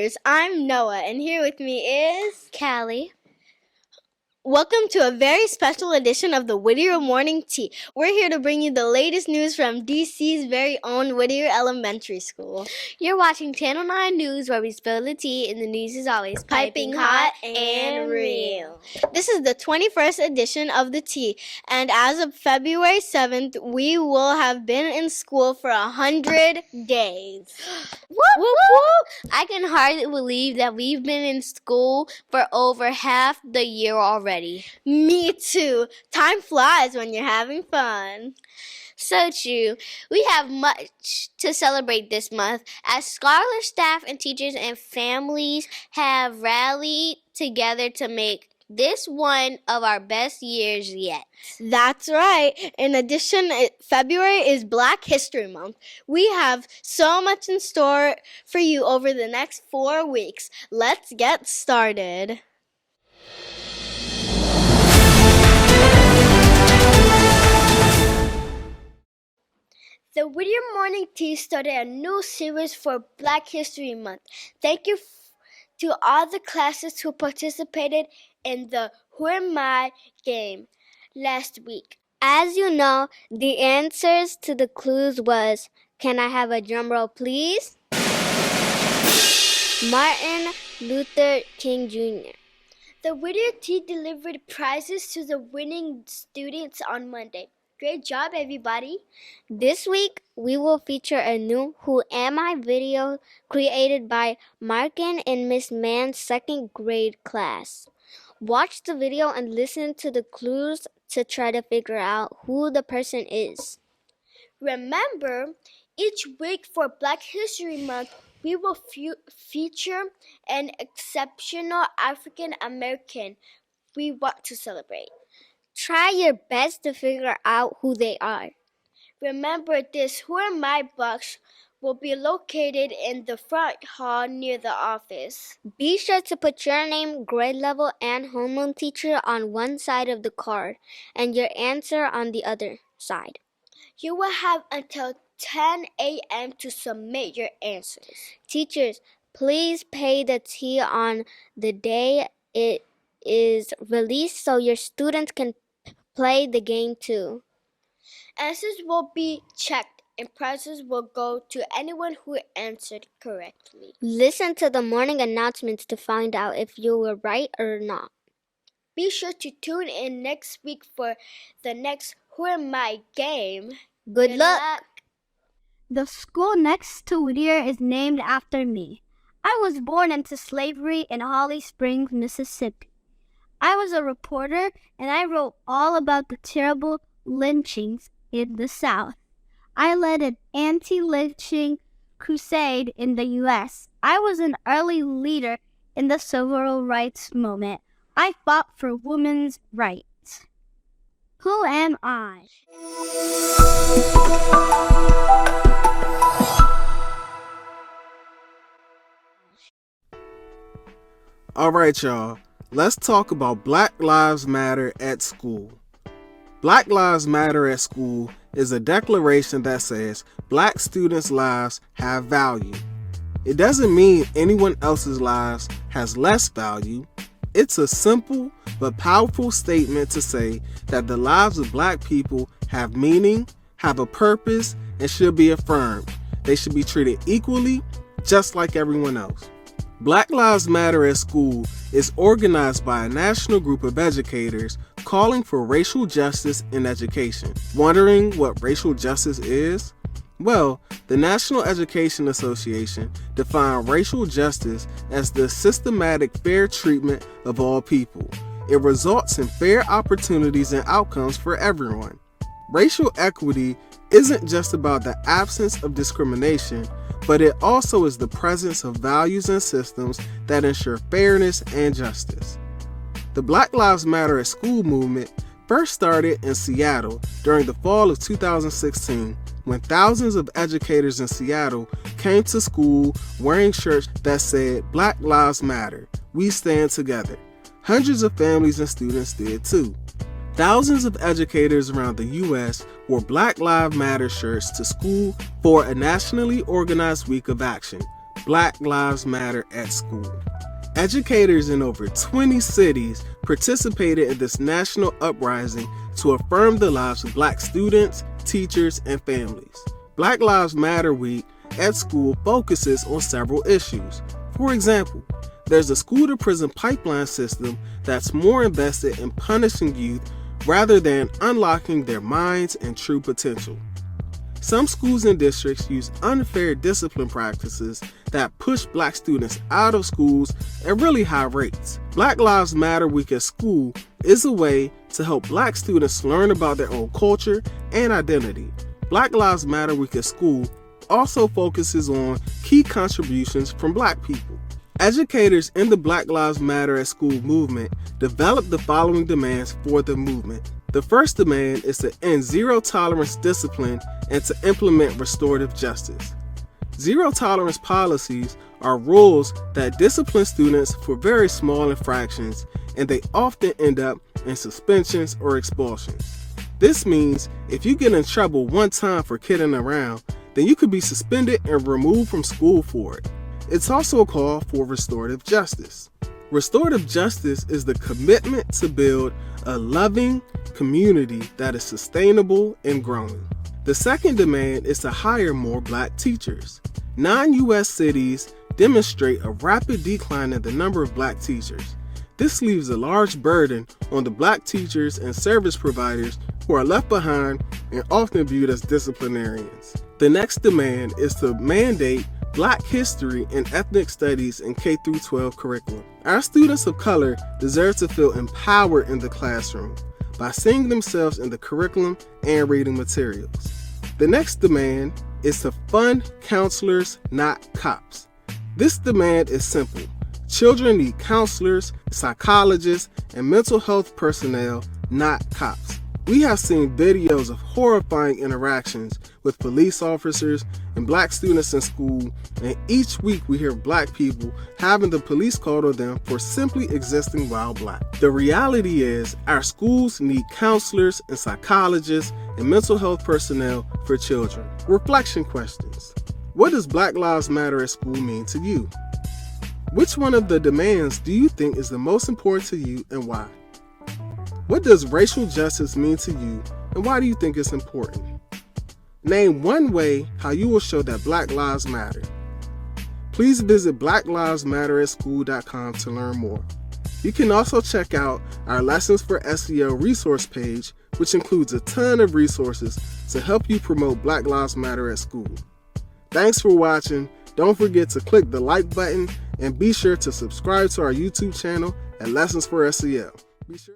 Whittiers. I'm Noah, and here with me is Callie. Welcome to a very special edition of the Whittier Morning Tea. We're here to bring you the latest news from DC's very own Whittier Elementary School. You're watching Channel 9 News, where we spill the tea and the news is always Piping hot and real. This is the 21st edition of the Tea, and as of February 7th, we will have been in school for 100 days. Whoop, whoop. I can hardly believe that we've been in school for over half the year already. Me too. Time flies when you're having fun. So true. We have much to celebrate this month, as scholars, staff, and teachers and families have rallied together to make this one of our best years yet. That's right. In addition, February is Black History Month. We have so much in store for you over the next 4 weeks. Let's get started. The Whittier Morning Tea started a new series for Black History Month. Thank you to all the classes who participated in the Who Am I game last week. As you know, the answers to the clues was, can I have a drum roll please? Martin Luther King Jr. The Whittier Tea delivered prizes to the winning students on Monday. Great job, everybody. This week, we will feature a new Who Am I video created by Markin in Miss Mann's second grade class. Watch the video and listen to the clues to try to figure out who the person is. Remember, each week for Black History Month, we will feature an exceptional African American we want to celebrate. Try your best to figure out who they are. Remember, this Who Am I box will be located in the front hall near the office. Be sure to put your name, grade level, and homeroom teacher on one side of the card and your answer on the other side. You will have until 10 a.m. to submit your answers. Teachers, please pay the tea on the day it is released so your students can play the game too. Answers will be checked and prizes will go to anyone who answered correctly. Listen to the morning announcements to find out if you were right or not. Be sure to tune in next week for the next Who Am I game. Good luck! The school next to Whittier is named after me. I was born into slavery in Holly Springs, Mississippi. I was a reporter, and I wrote all about the terrible lynchings in the South. I led an anti-lynching crusade in the U.S. I was an early leader in the civil rights movement. I fought for women's rights. Who am I? All right, y'all. Let's talk about Black Lives Matter at school. Black Lives Matter at school is a declaration that says Black students' lives have value. It doesn't mean anyone else's lives has less value. It's a simple but powerful statement to say that the lives of Black people have meaning, have a purpose, and should be affirmed. They should be treated equally, just like everyone else. Black Lives Matter at School is organized by a national group of educators calling for racial justice in education. Wondering what racial justice is? Well, the National Education Association defined racial justice as the systematic fair treatment of all people. It results in fair opportunities and outcomes for everyone. Racial equity isn't just about the absence of discrimination, but it also is the presence of values and systems that ensure fairness and justice. The Black Lives Matter at School movement first started in Seattle during the fall of 2016, when thousands of educators in Seattle came to school wearing shirts that said, "Black Lives Matter, we stand together." Hundreds of families and students did too. Thousands of educators around the U.S. wore Black Lives Matter shirts to school for a nationally organized week of action. Black Lives Matter at School. Educators in over 20 cities participated in this national uprising to affirm the lives of black students, teachers, and families. Black Lives Matter Week at school focuses on several issues. For example, there's a school-to-prison pipeline system that's more invested in punishing youth rather than unlocking their minds and true potential. Some schools and districts use unfair discipline practices that push black students out of schools at really high rates. Black Lives Matter Week at school is a way to help black students learn about their own culture and identity. Black Lives Matter Week at school also focuses on key contributions from black people. Educators in the Black Lives Matter at School movement developed the following demands for the movement. The first demand is to end zero tolerance discipline and to implement restorative justice. Zero tolerance policies are rules that discipline students for very small infractions, and they often end up in suspensions or expulsions. This means if you get in trouble one time for kidding around, then you could be suspended and removed from school for it. It's also a call for restorative justice. Restorative justice is the commitment to build a loving community that is sustainable and growing. The second demand is to hire more black teachers. 9 U.S. cities demonstrate a rapid decline in the number of black teachers. This leaves a large burden on the black teachers and service providers who are left behind and often viewed as disciplinarians. The next demand is to mandate Black history and ethnic studies in K-12 curriculum. Our students of color deserve to feel empowered in the classroom by seeing themselves in the curriculum and reading materials. The next demand is to fund counselors, not cops. This demand is simple. Children need counselors, psychologists, and mental health personnel, not cops. We have seen videos of horrifying interactions with police officers and black students in school, and each week we hear black people having the police called on them for simply existing while black. The reality is our schools need counselors and psychologists and mental health personnel for children. Reflection questions. What does Black Lives Matter at school mean to you? Which one of the demands do you think is the most important to you and why? What does racial justice mean to you and why do you think it's important? Name one way how you will show that Black Lives Matter. Please visit blacklivesmatteratschool.com to learn more. You can also check out our Lessons for SEL resource page, which includes a ton of resources to help you promote Black Lives Matter at school. Thanks for watching. Don't forget to click the like button and be sure to subscribe to our YouTube channel at Lessons for SEL. Be sure.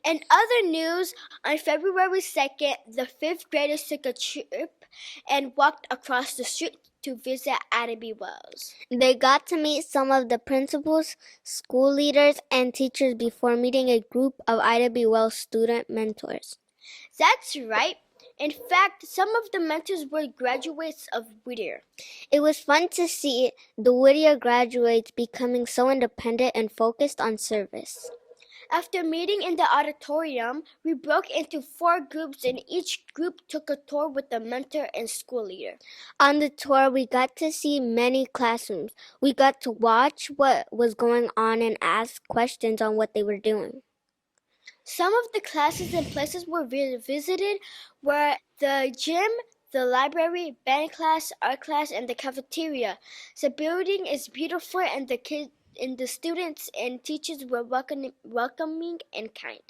In other news, on February 2nd, the 5th graders took a trip and walked across the street to visit Ida B. Wells. They got to meet some of the principals, school leaders, and teachers before meeting a group of Ida B. Wells student mentors. That's right. In fact, some of the mentors were graduates of Whittier. It was fun to see the Whittier graduates becoming so independent and focused on service. After meeting in the auditorium, we broke into 4 groups and each group took a tour with the mentor and school leader. On the tour, we got to see many classrooms. We got to watch what was going on and ask questions on what they were doing. Some of the classes and places we visited were the gym, the library, band class, art class, and the cafeteria. The building is beautiful and the students and teachers were welcoming and kind.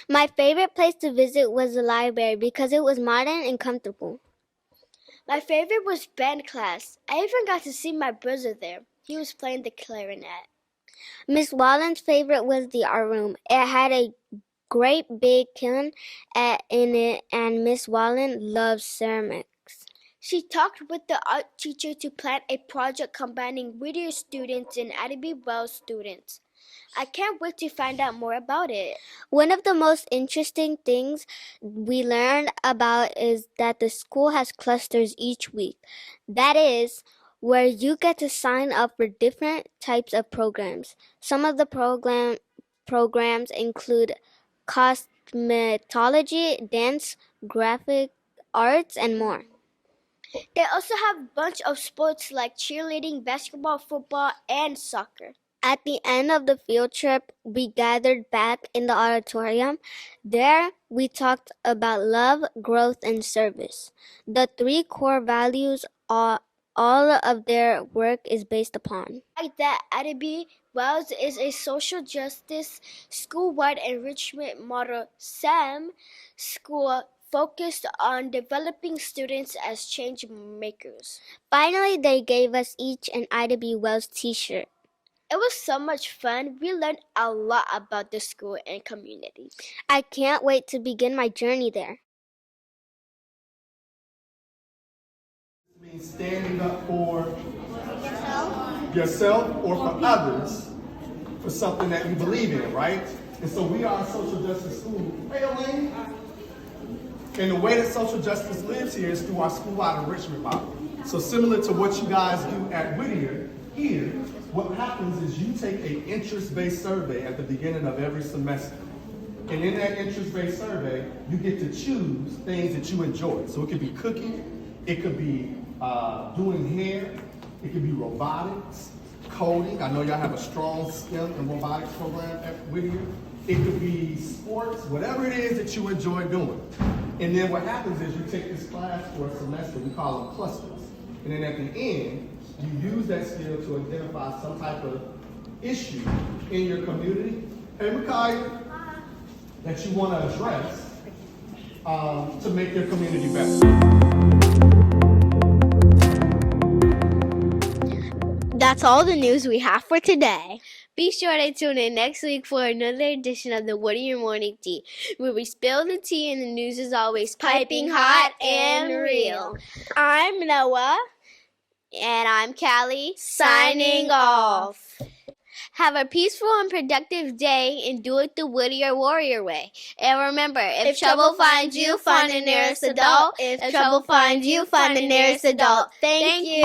My favorite place to visit was the library because it was modern and comfortable. My favorite was band class. I even got to see my brother there. He was playing the clarinet. Miss Wallen's favorite was the art room. It had a great big kiln in it, and Miss Wallen loves ceramics. She talked with the art teacher to plan a project combining Whittier students and Ida B. Wells students. I can't wait to find out more about it. One of the most interesting things we learned about is that the school has clusters each week. That is, where you get to sign up for different types of programs. Some of the programs include cosmetology, dance, graphic arts, and more. They also have a bunch of sports like cheerleading, basketball, football, and soccer. At the end of the field trip, we gathered back in the auditorium. There, we talked about love, growth, and service. The 3 core values all of their work is based upon. Like that, IDB Wells is a social justice school-wide enrichment model. SAM school focused on developing students as change makers. Finally, they gave us each an IDB Wells t-shirt. It was so much fun. We learned a lot about the school and community. I can't wait to begin my journey there. It means standing up for yourself or for others for something that you believe in, right? And so we are a social justice school. Hey, Elaine. And the way that social justice lives here is through our school-wide enrichment model. So similar to what you guys do at Whittier, here, what happens is you take an interest-based survey at the beginning of every semester. And in that interest-based survey, you get to choose things that you enjoy. So it could be cooking, it could be doing hair, it could be robotics, coding. I know y'all have a strong STEM and robotics program at Whittier. It could be sports, whatever it is that you enjoy doing. And then what happens is you take this class for a semester, we call them clusters. And then at the end, you use that skill to identify some type of issue in your community. Hey, Micaiah, that you want to address to make your community better. That's all the news we have for today. Be sure to tune in next week for another edition of the Whittier Morning Tea, where we spill the tea and the news is always piping hot and real. I'm Noah. And I'm Callie, signing off. Have a peaceful and productive day and do it the Whittier Warrior way. And remember, if trouble finds you, find the nearest adult. If trouble finds you, find the nearest adult. Thank you.